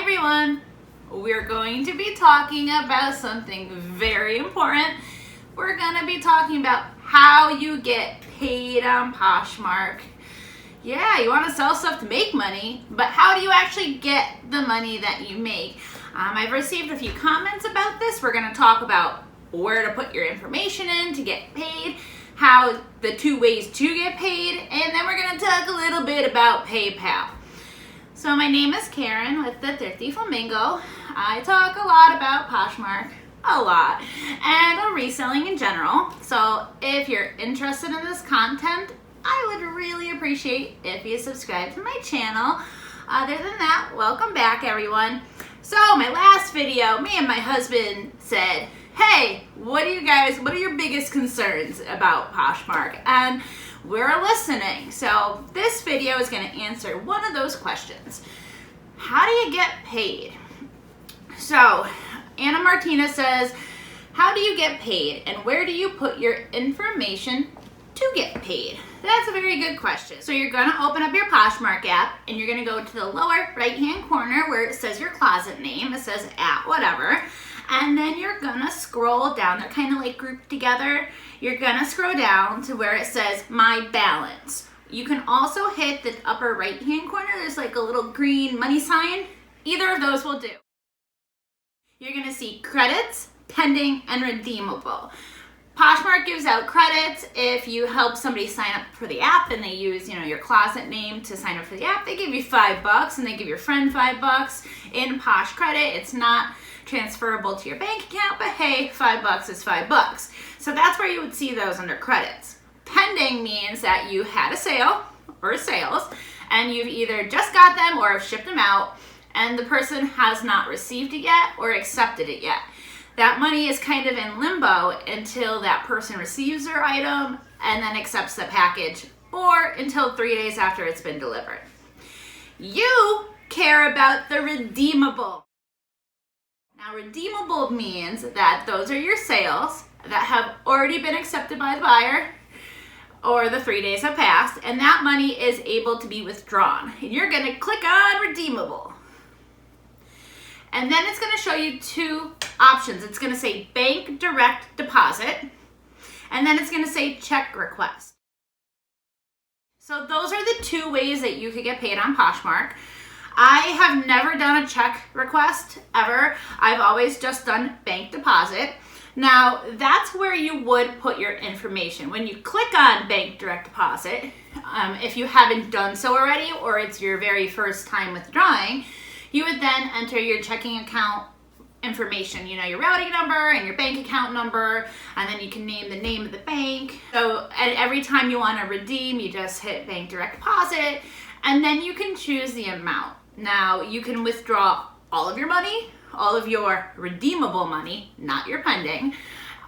everyone. We're going to be talking about something very important. We're going to be talking about how you get paid on Poshmark. Yeah, you want to sell stuff to make money, but how do you actually get the money that you make? I've received a few comments about this. We're going to talk about where to put your information in to get paid, how the 2 ways to get paid, and then we're going to talk a little bit about PayPal. So my name is Karen with the Thrifty Flamingo. I talk a lot about Poshmark, a lot, and reselling in general. So if you're interested in this content, I would really appreciate if you subscribe to my channel. Other than that, welcome back everyone. So my last video, me and my husband said, hey, what are your biggest concerns about Poshmark? And we're listening. So this video is going to answer one of those questions. How do you get paid? So Anna Martina says, how do you get paid and where do you put your information to get paid? That's a very good question. So you're going to open up your Poshmark app and you're going to go to the lower right hand corner where it says your closet name. It says at whatever. And then you're going to scroll down. They're kind of like grouped together. You're going to scroll down to where it says my balance. You can also hit the upper right hand corner. There's like a little green money sign. Either of those will do. You're going to see credits, pending, and redeemable. Poshmark gives out credits if you help somebody sign up for the app and they use, your closet name to sign up for the app. They give you $5 and they give your friend $5 in Posh credit. It's not transferable to your bank account, but hey, $5 is $5. So that's where you would see those under credits. Pending means that you had a sale or sales and you've either just got them or have shipped them out and the person has not received it yet or accepted it yet. That money is kind of in limbo until that person receives their item and then accepts the package or until 3 days after it's been delivered. You care about the redeemable. Now, redeemable means that those are your sales that have already been accepted by the buyer or the 3 days have passed and that money is able to be withdrawn. And you're going to click on redeemable. And then it's going to show you 2 options. It's going to say bank direct deposit, and then it's going to say check request. So those are the 2 ways that you could get paid on Poshmark. I have never done a check request ever. I've always just done bank deposit. Now that's where you would put your information. When you click on bank direct deposit, if you haven't done so already or it's your very first time withdrawing, you would then enter your checking account information, your routing number and your bank account number, and then you can name the name of the bank. So and every time you want to redeem, you just hit bank direct deposit, and then you can choose the amount. Now you can withdraw all of your money, all of your redeemable money, not your pending,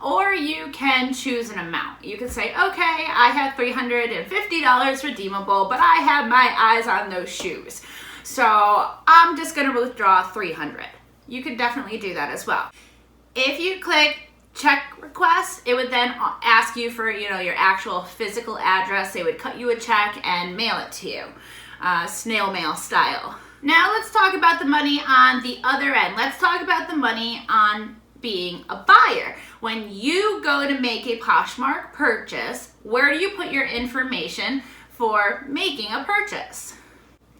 or you can choose an amount. You can say, okay, I have $350 redeemable, but I have my eyes on those shoes. So I'm just going to withdraw $300. You could definitely do that as well. If you click check request, it would then ask you for, your actual physical address. They would cut you a check and mail it to you, snail mail style. Now let's talk about the money on the other end. Let's talk about the money on being a buyer. When you go to make a Poshmark purchase, where do you put your information for making a purchase?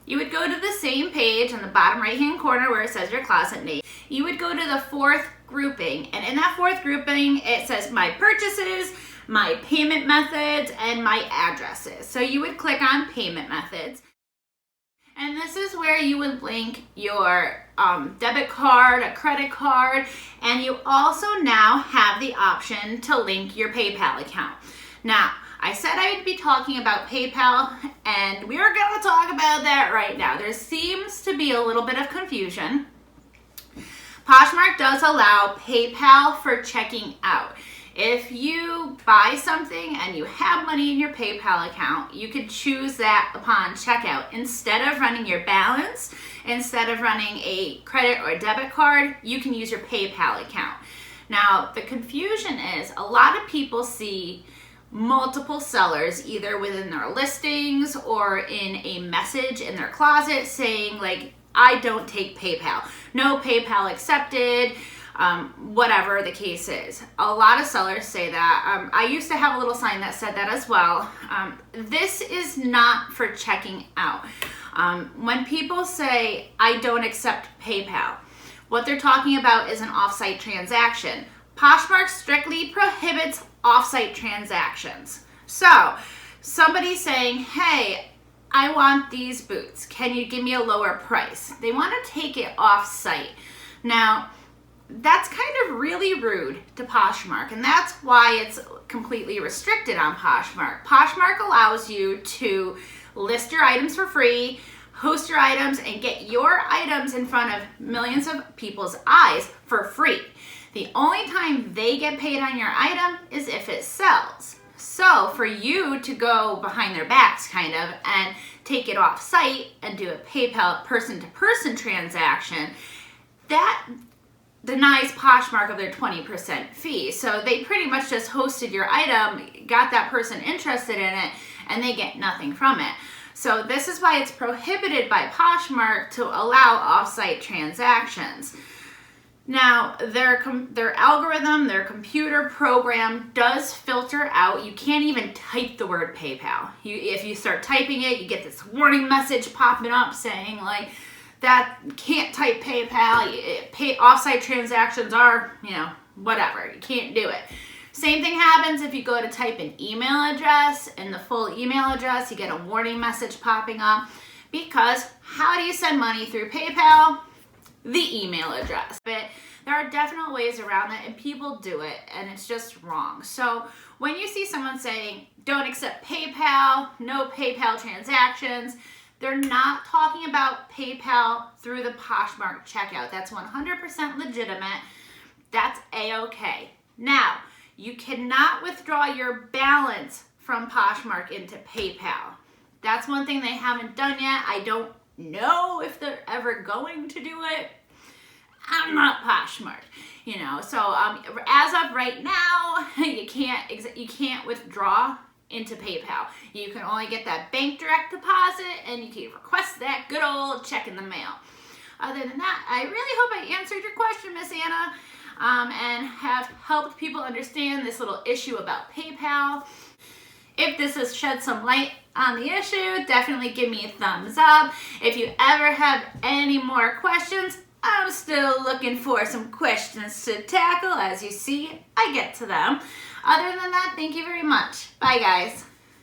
You would go to the same page on the bottom right hand corner where it says your closet name. You would go to the 4th grouping, and in that 4th grouping it says my purchases, my payment methods, and my addresses. So you would click on payment methods, and this is where you would link your debit card, a credit card, and you also now have the option to link your PayPal account. Now, I said I'd be talking about PayPal, and we're going to talk about that right now. There seems to be a little bit of confusion. Poshmark does allow PayPal for checking out. If you buy something and you have money in your PayPal account, you could choose that upon checkout. Instead of running your balance, instead of running a credit or debit card, you can use your PayPal account. Now, the confusion is a lot of people see multiple sellers either within their listings or in a message in their closet saying like I don't take PayPal. No PayPal accepted, whatever the case is. A lot of sellers say that. I used to have a little sign that said that as well. This is not for checking out. When people say, I don't accept PayPal, what they're talking about is an off-site transaction. Poshmark strictly prohibits off-site transactions. So, somebody's saying, hey, I want these boots. Can you give me a lower price? They want to take it off-site. Now, that's kind of really rude to Poshmark, and that's why it's completely restricted on Poshmark. Poshmark allows you to list your items for free, host your items, and get your items in front of millions of people's eyes for free. The only time they get paid on your item is if it sells. So for you to go behind their backs kind of and take it off site and do a PayPal person-to-person transaction, that denies Poshmark of their 20% fee. So they pretty much just hosted your item, got that person interested in it, and they get nothing from it. So this is why it's prohibited by Poshmark to allow off-site transactions. Now, their algorithm, their computer program does filter out. You can't even type the word PayPal. If you start typing it, you get this warning message popping up saying like, that can't type PayPal, off-site transactions are, whatever, you can't do it. Same thing happens if you go to type an email address, and the full email address, you get a warning message popping up, because how do you send money through PayPal? The email address. But there are definite ways around that, and people do it, and it's just wrong. So when you see someone saying, don't accept PayPal, no PayPal transactions, they're not talking about PayPal through the Poshmark checkout. That's 100% legitimate. That's A-okay. Now, you cannot withdraw your balance from Poshmark into PayPal. That's one thing they haven't done yet. I don't know if they're ever going to do it. I'm not Poshmark, So as of right now, you can't withdraw into PayPal. You can only get that bank direct deposit, and you can request that good old check in the mail. Other than that, I really hope I answered your question, Miss Anna, and have helped people understand this little issue about PayPal. If this has shed some light on the issue, definitely give me a thumbs up. If you ever have any more questions, I'm still looking for some questions to tackle. As you see, I get to them. Other than that, thank you very much. Bye, guys.